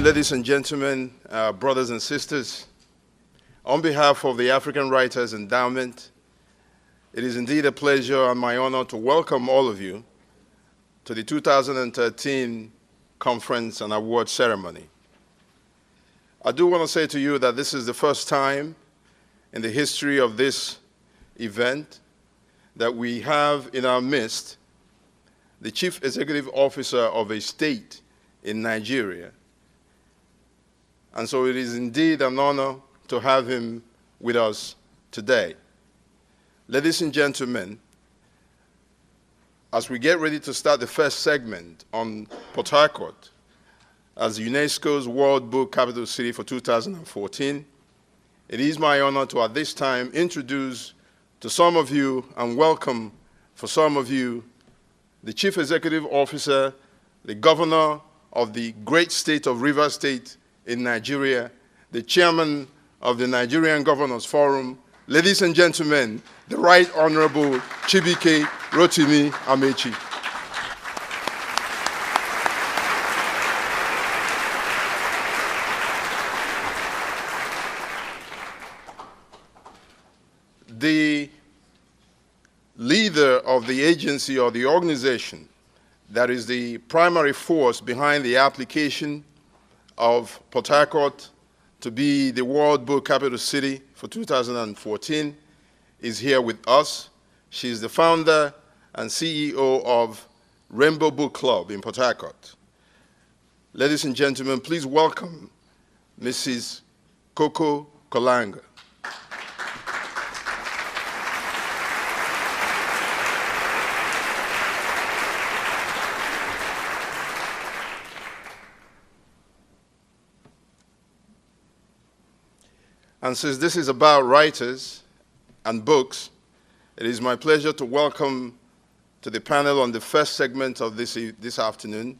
afternoon, ladies and gentlemen, brothers and sisters. On behalf of the African Writers Endowment, it is indeed a pleasure and my honor to welcome all of you to the 2013 conference and award ceremony. I do want to say to you that this is the first time in the history of this event that we have in our midst the Chief Executive Officer of a state in Nigeria. And so it is indeed an honor to have him with us today. Ladies and gentlemen, as we get ready to start the first segment on Port Harcourt as UNESCO's World Book Capital City for 2014, it is my honor to at this time introduce to some of you and welcome for some of you the Chief Executive Officer, the Governor of the great state of Rivers State in Nigeria, the Chairman of the Nigerian Governors Forum, ladies and gentlemen, the Right Honorable Chibike Rotimi Amechi. The leader of the agency or the organization that is the primary force behind the application of Port Harcourt to be the World Book Capital City for 2014 is here with us. She is the founder and CEO of Rainbow Book Club in Port Harcourt. Ladies and gentlemen, please welcome Mrs. Coco Kolanga. And since this is about writers and books, it is my pleasure to welcome to the panel on the first segment of this afternoon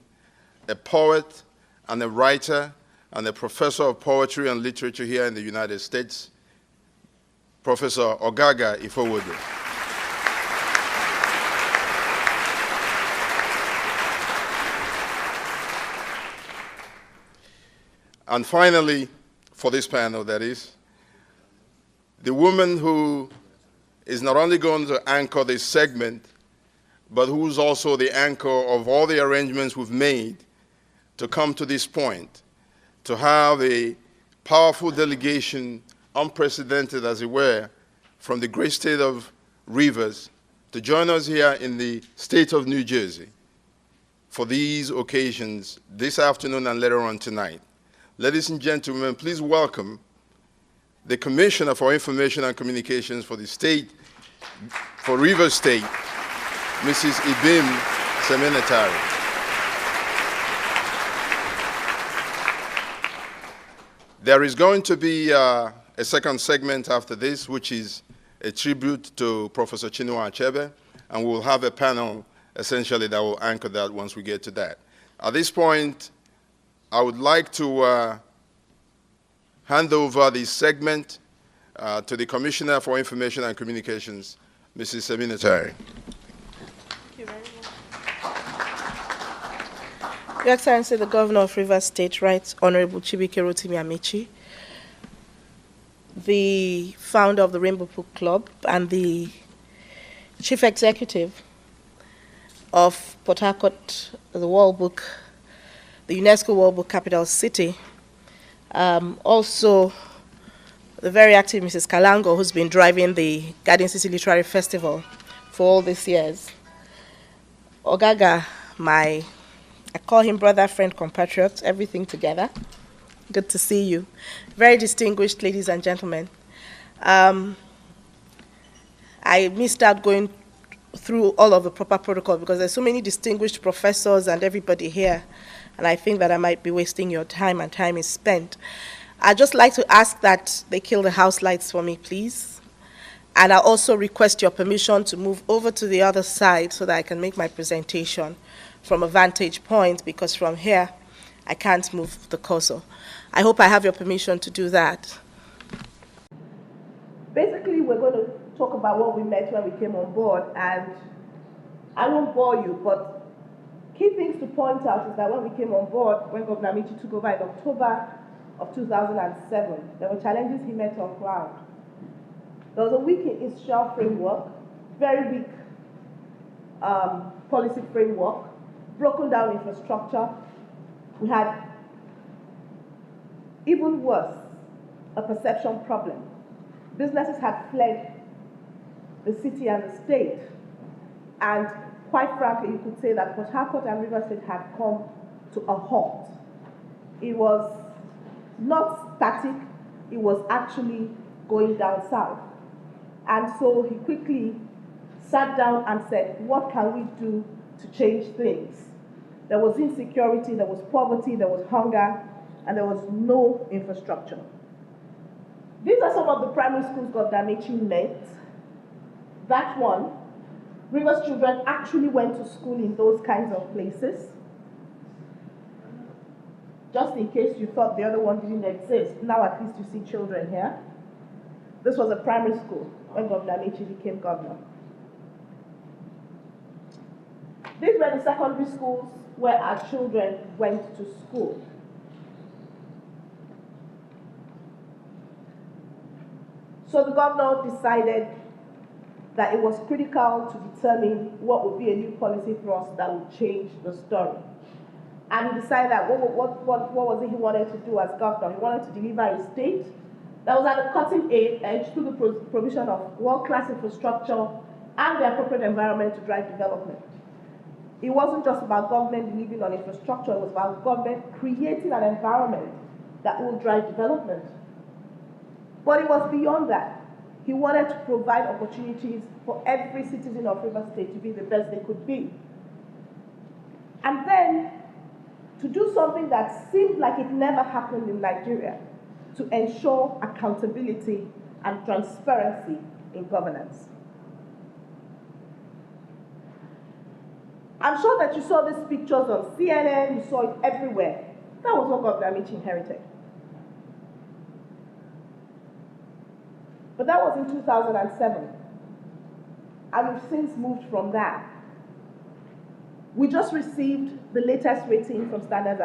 a poet and a writer and a professor of poetry and literature here in the United States, Professor Ogaga Ifowodo. And finally, for this panel, that is, the woman who is not only going to anchor this segment, but who's also the anchor of all the arrangements we've made to come to this point, to have a powerful delegation, unprecedented as it were, from the great state of Rivers to join us here in the state of New Jersey for these occasions this afternoon and later on tonight. Ladies and gentlemen, please welcome the Commissioner for Information and Communications for the state, for Rivers State, Mrs. Ibim Semenitari. There is going to be a second segment after this, which is a tribute to Professor Chinua Achebe, and we'll have a panel essentially that will anchor that once we get to that. At this point, I would like to hand over the segment to the Commissioner for Information and Communications, Mrs. Semenitari. Thank you very much. Your Excellency, the Governor of Rivers State, Right Honorable Chibike Rotimi Amechi, the founder of the Rainbow Book Club and the Chief Executive of Port Harcourt, the World Book, the UNESCO World Book Capital City, also the very active Mrs. Kalango, who's been driving the Garden City Literary Festival for all these years. Ogaga, I call him brother, friend, compatriot, everything together. Good to see you. Very distinguished ladies and gentlemen. I missed out going through all of the proper protocol because there's so many distinguished professors and everybody here, and I think that I might be wasting your time, and time is spent. I'd just like to ask that they kill the house lights for me, please. And I also request your permission to move over to the other side so that I can make my presentation from a vantage point, because from here, I can't move the cursor. I hope I have your permission to do that. Basically, we're going to talk about what we met when we came on board, and I won't bore you, but key things to point out is that when we came on board, when Governor Amici took over in October of 2007, there were challenges he met on ground. There was a weak institutional framework, very weak policy framework, broken down infrastructure. We had, even worse, a perception problem. Businesses had fled the city and the state, and quite frankly, you could say that Port Harcourt and Rivers State had come to a halt. It was not static, it was actually going down south. And so he quickly sat down and said, what can we do to change things? There was insecurity, there was poverty, there was hunger, and there was no infrastructure. These are some of the primary schools Governor Amici met. That one, Rivers children actually went to school in those kinds of places. Just in case you thought the other one didn't exist, now at least you see children here. This was a primary school when Governor Amici became governor. These were the secondary schools where our children went to school. So the governor decided that it was critical to determine what would be a new policy for us that would change the story. And he decided that what was it he wanted to do as governor? He wanted to deliver a state that was at the cutting edge through the provision of world-class infrastructure and the appropriate environment to drive development. It wasn't just about government delivering on infrastructure, it was about government creating an environment that will drive development. But it was beyond that. He wanted to provide opportunities for every citizen of Rivers State to be the best they could be. And then, to do something that seemed like it never happened in Nigeria, to ensure accountability and transparency in governance. I'm sure that you saw these pictures on CNN, you saw it everywhere. That was what Governor Amici inherited. But that was in 2007. And we've since moved from that. We just received the latest rating from Standard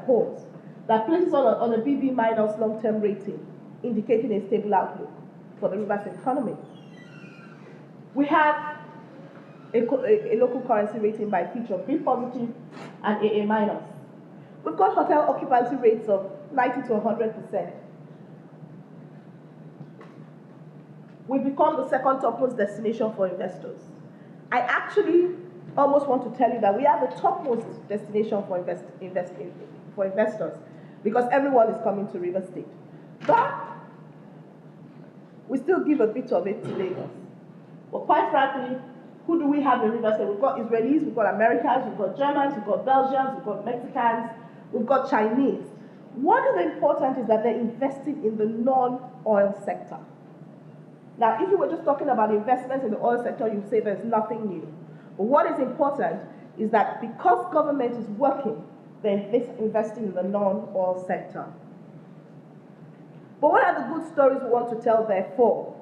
& Poor's that places on a BB- long-term rating, indicating a stable outlook for the Rivers economy. We have a local currency rating by Fitch of B positive and AA-. We've got hotel occupancy rates of 90 to 100%. We've become the second topmost destination for investors. I actually almost want to tell you that we are the topmost destination for investors because everyone is coming to Rivers State. But we still give a bit of it to Lagos. But quite frankly, who do we have in Rivers State? We've got Israelis, we've got Americans, we've got Germans, we've got Belgians, we've got Mexicans, we've got Chinese. What is important is that they're investing in the non-oil sector. Now, if you were just talking about investments in the oil sector, you'd say there's nothing new. But what is important is that because government is working, they're investing in the non-oil sector. But what are the good stories we want to tell, therefore?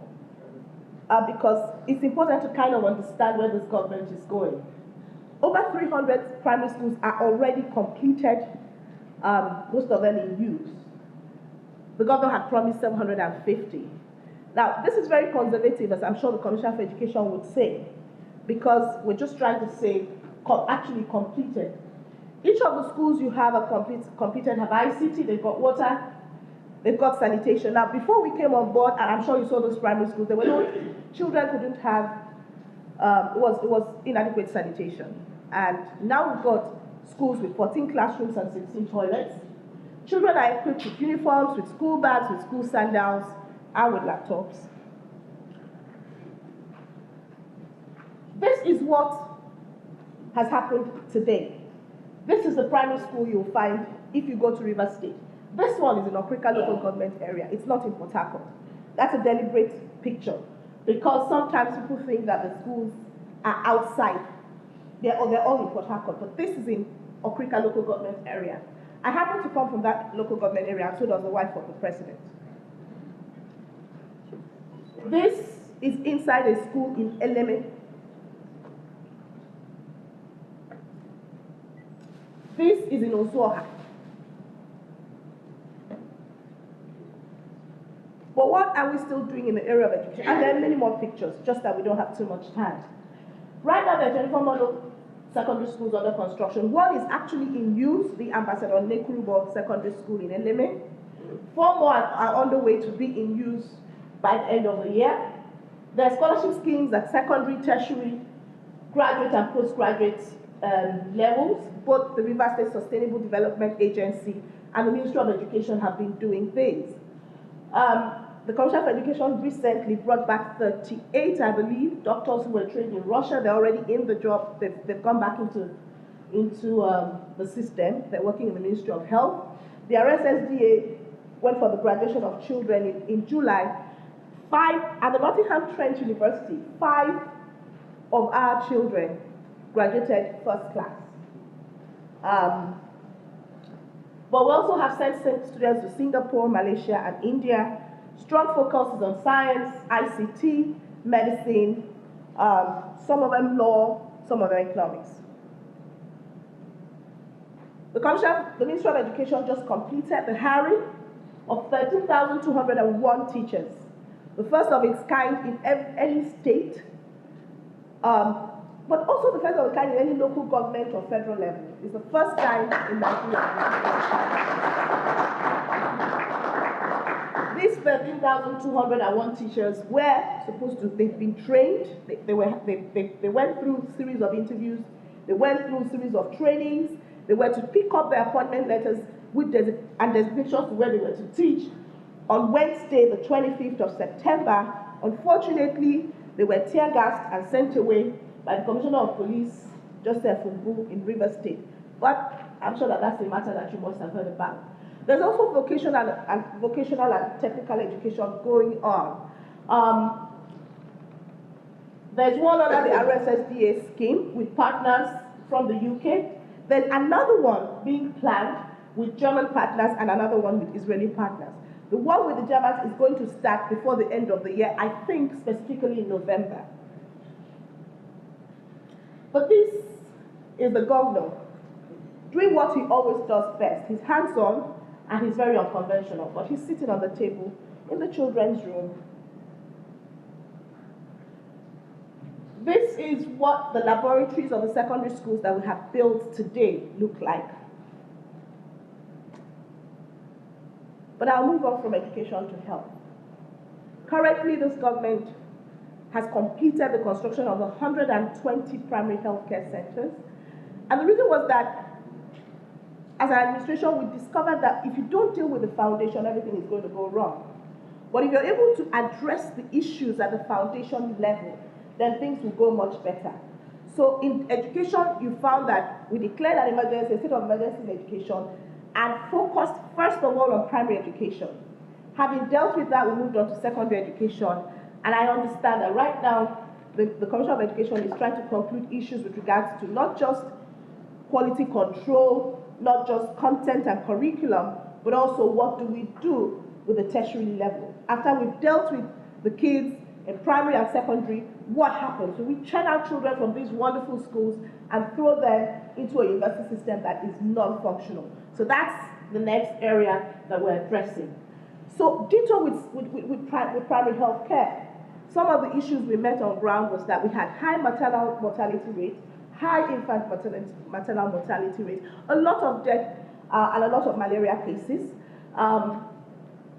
Because it's important to kind of understand where this government is going. Over 300 primary schools are already completed, most of them in use. The governor had promised 750. Now, this is very conservative, as I'm sure the Commissioner for Education would say, because we're just trying to say actually completed. Each of the schools you have completed have ICT, they've got water, they've got sanitation. Now, before we came on board, and I'm sure you saw those primary schools, there were no children couldn't have, it was inadequate sanitation. And now we've got schools with 14 classrooms and 16 toilets. Children are equipped with uniforms, with school bags, with school sandals, and with laptops. This is what has happened today. This is the primary school you'll find if you go to Rivers State. This one is in Okrika local government area. It's not in Port Harcourt. That's a deliberate picture because sometimes people think that the schools are outside. They're all in Port Harcourt, but this is in Okrika local government area. I happen to come from that local government area, and so does the wife of the president. This is inside a school in Eleme. This is in Ozuoha. But what are we still doing in the area of education? And there are many more pictures, just that we don't have too much time. Right now, there are 24 model secondary schools under construction. One is actually in use, the Ambassador Nekurubo Secondary School in Eleme. 4 more are on the way to be in use by the end of the year. There are scholarship schemes at secondary, tertiary, graduate and postgraduate levels. Both the Rivers State Sustainable Development Agency and the Ministry of Education have been doing this. The Commissioner for Education recently brought back 38, I believe, doctors who were trained in Russia. They're already in the job. They've gone back into the system. They're working in the Ministry of Health. The RSSDA went for the graduation of children in July. 5 at the Nottingham Trent University, 5 of our children graduated first class. But we also have sent students to Singapore, Malaysia, and India. Strong focus is on science, ICT, medicine, some of them law, some of them economics. The Ministry of Education just completed the hiring of 13,201 teachers, the first of its kind in any state, but also the first of its kind in any local government or federal level. It's the first time in Nigeria. These 13,201 teachers were supposed to, they've been trained, they went through a series of interviews, they went through a series of trainings, they were to pick up their appointment letters with designations to where they were to teach on Wednesday, the 25th of September. Unfortunately, they were tear gassed and sent away by the Commissioner of Police, Joseph Umbu, in Rivers State. But I'm sure that that's a matter that you must have heard about. There's also vocational and technical education going on. There's one under the RSSDA scheme with partners from the UK. There's another one being planned with German partners and another one with Israeli partners. The one with the Germans is going to start before the end of the year, I think specifically in November. But this is the governor doing what he always does best. He's hands-on and he's very unconventional, but he's sitting on the table in the children's room. This is what the laboratories of the secondary schools that we have built today look like. But I'll move on from education to health. Currently, this government has completed the construction of 120 primary healthcare centers. And the reason was that, as an administration, we discovered that if you don't deal with the foundation, everything is going to go wrong. But if you're able to address the issues at the foundation level, then things will go much better. So in education, you found that we declared an emergency, a state of emergency in education, and focused first of all on primary education. Having dealt with that, we moved on to secondary education. And I understand that right now, the Commission of Education is trying to conclude issues with regards to not just quality control, not just content and curriculum, but also what do we do with the tertiary level. After we've dealt with the kids in primary and secondary, what happens? So we churn out children from these wonderful schools and throw them into a university system that is non-functional. So that's the next area that we're addressing. So ditto with primary health care. Some of the issues we met on ground was that we had high maternal mortality rate, high infant maternal mortality rate, a lot of death and a lot of malaria cases. And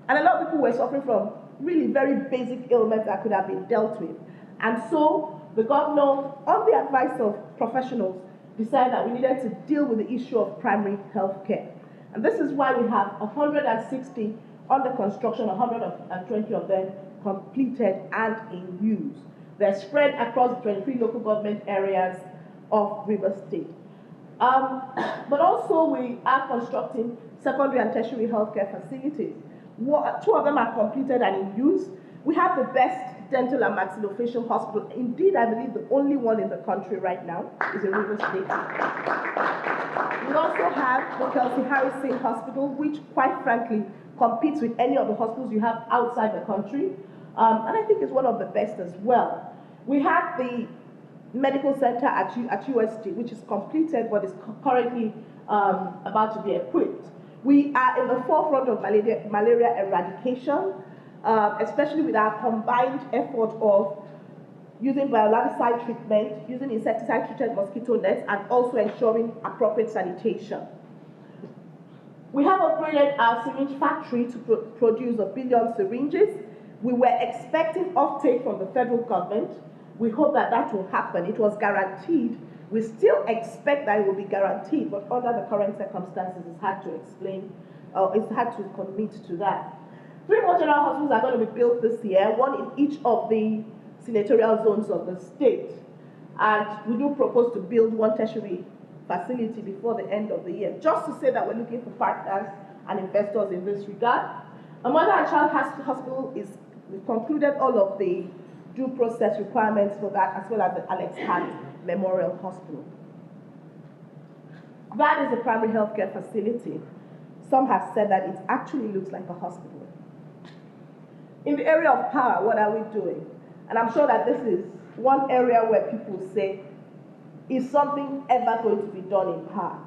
a lot of people were suffering from really very basic ailments that could have been dealt with. And so the governor, on the advice of professionals, decided that we needed to deal with the issue of primary health care. And this is why we have 160 under construction, 120 of them completed and in use. They're spread across the 23 local government areas of Rivers State. But also we are constructing secondary and tertiary healthcare facilities. 2 of them are completed and in use. We have the best dental and maxillofacial hospital. Indeed, I believe the only one in the country right now is in Rivers State. We also have the Kelsey Harrison Hospital, which quite frankly competes with any of the hospitals you have outside the country. And I think is one of the best as well. We have the medical center at UST, which is completed but is currently about to be equipped. We are in the forefront of malaria eradication, especially with our combined effort of using biological treatment, using insecticide-treated mosquito nets, and also ensuring appropriate sanitation. We have upgraded our syringe factory to produce 1 billion syringes. We were expecting offtake from the federal government. We hope that that will happen. It was guaranteed. We still expect that it will be guaranteed, but under the current circumstances, it's hard to explain, it's hard to commit to that. 3 more general hospitals are going to be built this year, one in each of the senatorial zones of the state. And we do propose to build 1 tertiary facility before the end of the year, just to say that we're looking for partners and investors in this regard. A mother and child hospital we've concluded all of the due process requirements for that, as well as the Alex Hart Memorial Hospital. That is a primary healthcare facility. Some have said that it actually looks like a hospital. In the area of power, what are we doing? And I'm sure that this is one area where people say, is something ever going to be done in power?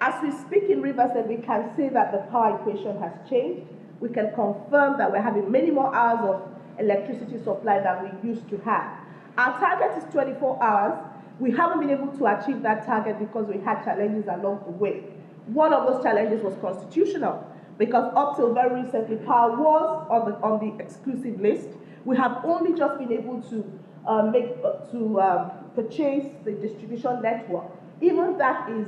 As we speak in Riverside, we can say that the power equation has changed. We can confirm that we're having many more hours of electricity supply than we used to have. Our target is 24 hours. We haven't been able to achieve that target because we had challenges along the way. One of those challenges was constitutional, because up till very recently, power was on the exclusive list. We have only just been able to purchase the distribution network. Even that is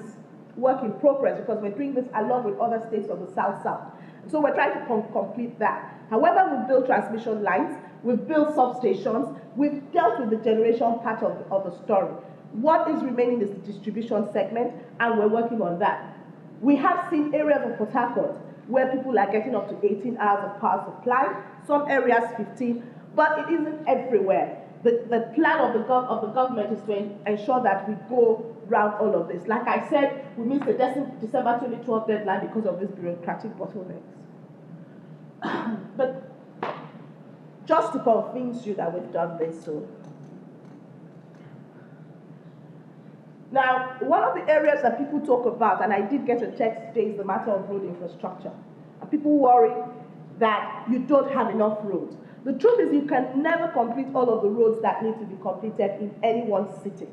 work in progress, because we're doing this along with other states of the South-South. So we're trying to complete that. However, we've built transmission lines, we've built substations, we've dealt with the generation part of the story. What is remaining is the distribution segment, and we're working on that. We have seen areas of Port Harcourt where people are getting up to 18 hours of power supply, some areas 15, but it isn't everywhere. The plan of the government is to ensure that we go around all of this. Like I said, we missed the December 2012 deadline because of these bureaucratic bottlenecks. But just to convince you that we've done this, so. Now, one of the areas that people talk about, and I did get a text today, is the matter of road infrastructure. And people worry that you don't have enough roads. The truth is, you can never complete all of the roads that need to be completed in any one city.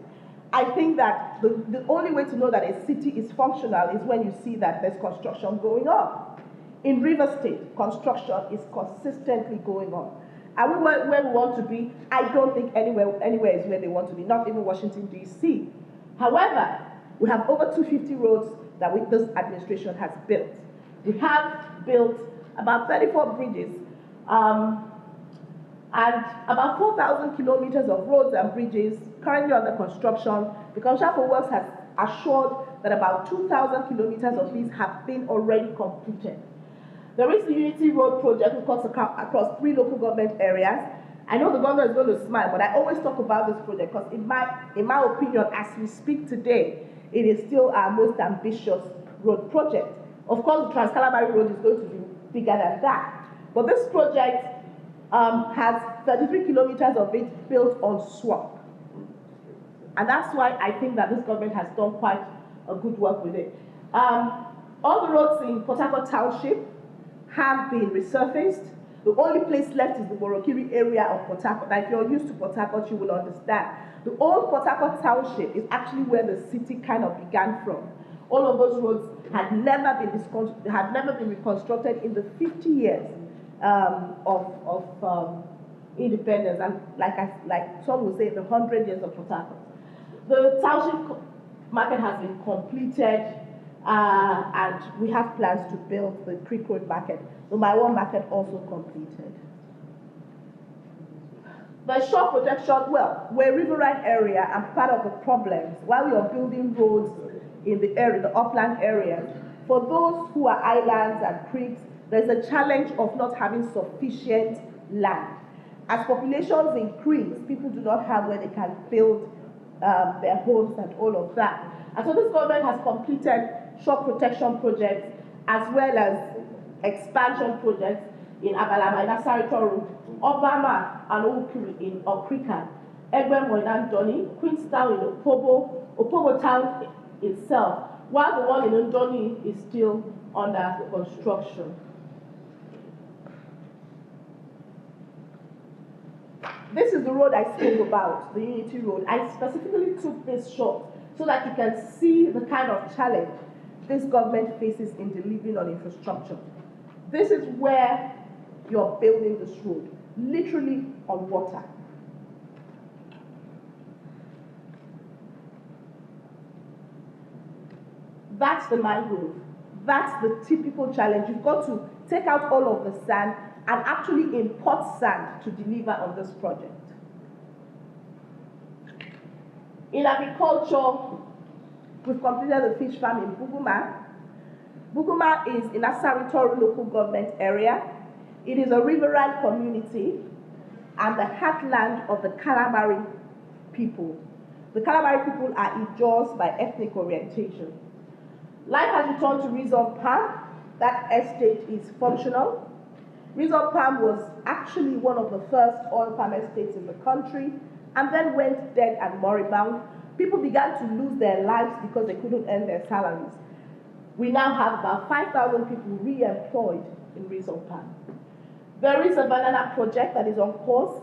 I think that the only way to know that a city is functional is when you see that there's construction going on. In River State, construction is consistently going on. Are we where we want to be? I don't think anywhere is where they want to be, not even Washington, D.C. However, we have over 250 roads that this administration has built. We have built about 34 bridges, and about 4,000 kilometers of roads and bridges currently under construction. The Commissioner for Works has assured that about 2,000 kilometers of these have been already completed. There is the Unity Road project, which cuts across 3 local government areas. I know the governor is going to smile, but I always talk about this project because in my opinion, as we speak today, it is still our most ambitious road project. Of course, the Trans-Calabari Road is going to be bigger than that. But this project has 33 kilometers of it built on swamp. And that's why I think that this government has done quite a good work with it. All the roads in Port Harcourt Township have been resurfaced. The only place left is the Borokiri area of Port Harcourt. Now, if you're used to Port Harcourt, you will understand. The old Port Harcourt Township is actually where the city kind of began from. All of those roads had never been reconstructed in the 50 years of independence, and like some would say, the 100 years of Port Harcourt. The township market has been completed, and we have plans to build the Creek Road market. The My One market also completed. The shore protection, well, we're a riverine area, and part of the problems, while you're building roads in the area, the upland areas, for those who are islands and creeks, there's a challenge of not having sufficient land. As populations increase, people do not have where they can build their homes and all of that. And so this government has completed shore protection projects as well as expansion projects in Abalama, in Asaritoru, Obama and Okiri in Okrika, Egbe Moinan Doni, Queenstown in Opobo Town itself, while the one in Ndoni is still under construction. This is the road I spoke about, the Unity Road. I specifically took this shot so that you can see the kind of challenge this government faces in delivering on infrastructure. This is where you're building this road, literally on water. That's the mangrove. That's the typical challenge. You've got to take out all of the sand and actually import sand to deliver on this project. In agriculture, we've completed the fish farm in Buguma. Buguma is in a Asaritori local government area. It is a riverine community and the heartland of the Calamari people. The Calamari people are Ijaws by ethnic orientation. Life has returned to Rizon Palm. That estate is functional. Rizon Palm was actually one of the first oil palm estates in the country and then went dead and moribund. People began to lose their lives because they couldn't earn their salaries. We now have about 5,000 people re-employed in Rizon Palm. There is a banana project that is on course.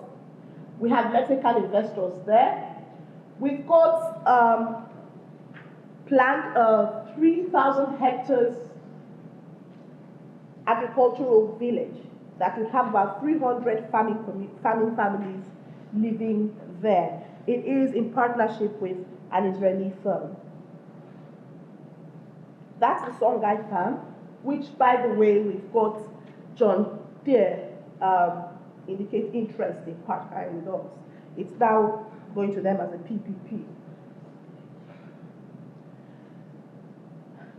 We have Mexican investors there. We've got planned 3,000 hectares agricultural village that will have about 300 farming families living there. It is in partnership with an Israeli firm. That's the Songhai farm, which, by the way, we've got John Deere indicate interest in partnering with us. It's now going to them as a PPP.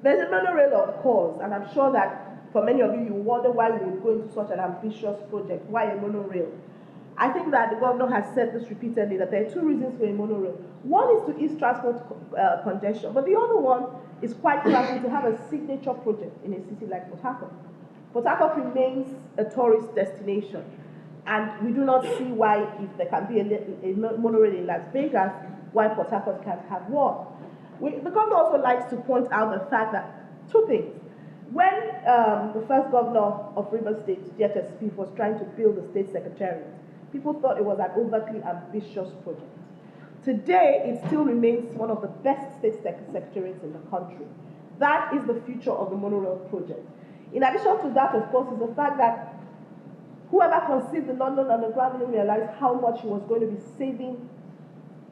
There's a monorail, of course, and I'm sure that for many of you, you wonder why we would go into such an ambitious project. Why a monorail? I think that the governor has said this repeatedly, that there are two reasons for a monorail. One is to ease transport congestion, but the other one is quite frankly to have a signature project in a city like Port Harcourt. Port Harcourt remains a tourist destination, and we do not see why, if there can be a monorail in Las Vegas, why Port Harcourt can't have one. The governor also likes to point out the fact that two things. When the first governor of Rivers State, GTSP, was trying to build the state secretariat, people thought it was an overtly ambitious project. Today, it still remains one of the best state secretariats in the country. That is the future of the monorail project. In addition to that, of course, is the fact that whoever conceived the London Underground didn't realize how much he was going to be saving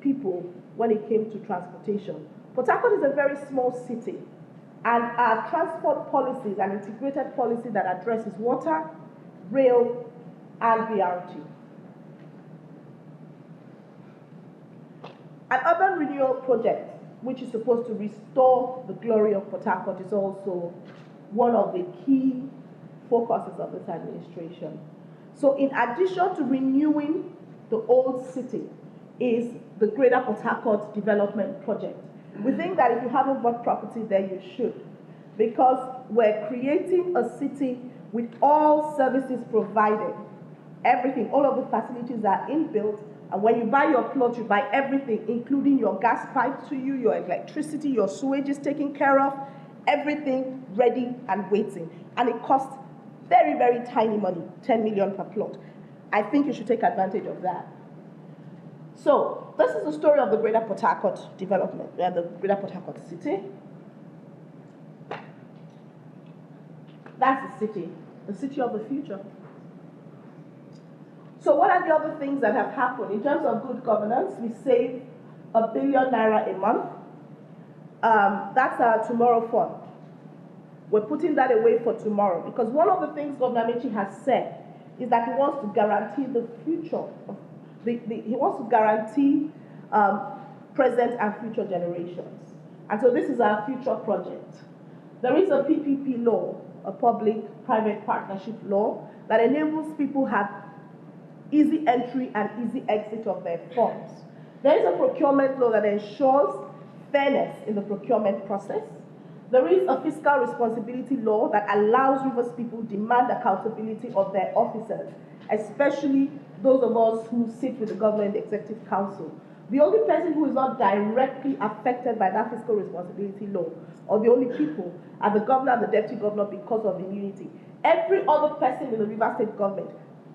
people when it came to transportation. Port Harcourt is a very small city, and our transport policies, an integrated policy that addresses water, rail, and BRT. An urban renewal project, which is supposed to restore the glory of Port Harcourt, is also one of the key focuses of this administration. So in addition to renewing the old city, is the Greater Port Harcourt Development Project. We think that if you haven't bought property there, you should, because we're creating a city with all services provided. Everything, all of the facilities are inbuilt, and when you buy your plot, you buy everything, including your gas pipe to you, your electricity, your sewage is taken care of, everything ready and waiting. And it costs very, very tiny money, 10 million per plot. I think you should take advantage of that. So, this is the story of the Greater Port Harcourt development, the Greater Port Harcourt city. That's the city of the future. So what are the other things that have happened? In terms of good governance, we save ₦1 billion a month. That's our tomorrow fund. We're putting that away for tomorrow, because one of the things Governor Amechi has said is that he wants to guarantee the future of he wants to guarantee present and future generations. And so this is our future project. There is a PPP law, a public-private partnership law, that enables people to have easy entry and easy exit of their funds. There is a procurement law that ensures fairness in the procurement process. There is a fiscal responsibility law that allows Rivers people demand accountability of their officers, especially those of us who sit with the government executive council. The only person who is not directly affected by that fiscal responsibility law or the only people, are the governor and the deputy governor because of immunity. Every other person in the Rivers State government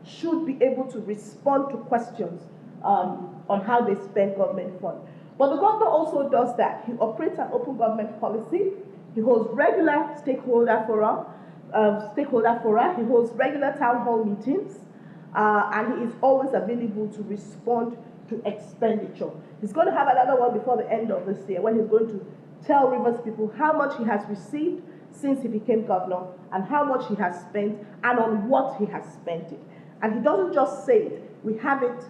should be able to respond to questions on how they spend government funds. But the governor also does that. He operates an open government policy. He holds regular stakeholder fora. He holds regular town hall meetings, and he is always available to respond to expenditure. He's going to have another one before the end of this year when he's going to tell Rivers people how much he has received since he became governor and how much he has spent and on what he has spent it. And he doesn't just say it. We have it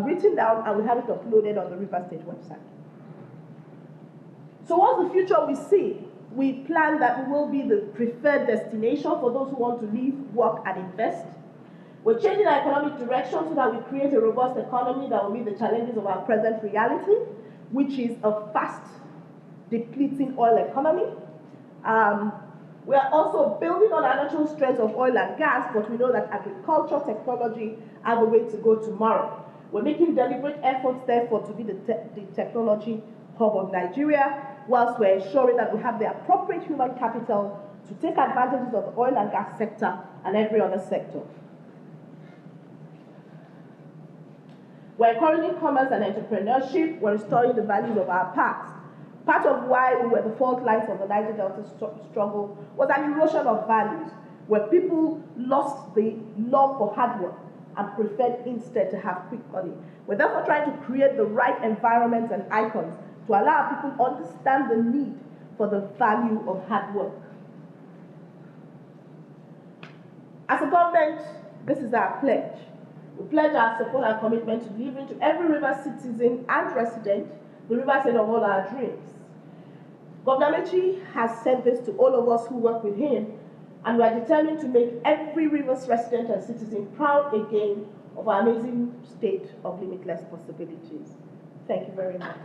written down and we have it uploaded on the Rivers State website. So what's the future we see? We plan that we will be the preferred destination for those who want to live, work, and invest. We're changing our economic direction so that we create a robust economy that will meet the challenges of our present reality, which is a fast depleting oil economy. We are also building on our natural strengths of oil and gas, but we know that agriculture, technology are the way to go tomorrow. We're making deliberate efforts, therefore, to be the technology hub of Nigeria, whilst we're ensuring that we have the appropriate human capital to take advantages of the oil and gas sector and every other sector. We're encouraging commerce and entrepreneurship. We're restoring the values of our past. Part of why we were the fault lines of the Niger Delta struggle was an erosion of values, where people lost the love for hard work and preferred instead to have quick money. We're therefore trying to create the right environments and icons to allow people to understand the need for the value of hard work. As a government, this is our pledge. We pledge our support and commitment to delivering to every Rivers citizen and resident the Rivers State of all our dreams. Governor A.W.E has said this to all of us who work with him, and we are determined to make every Rivers resident and citizen proud again of our amazing state of limitless possibilities. Thank you very much.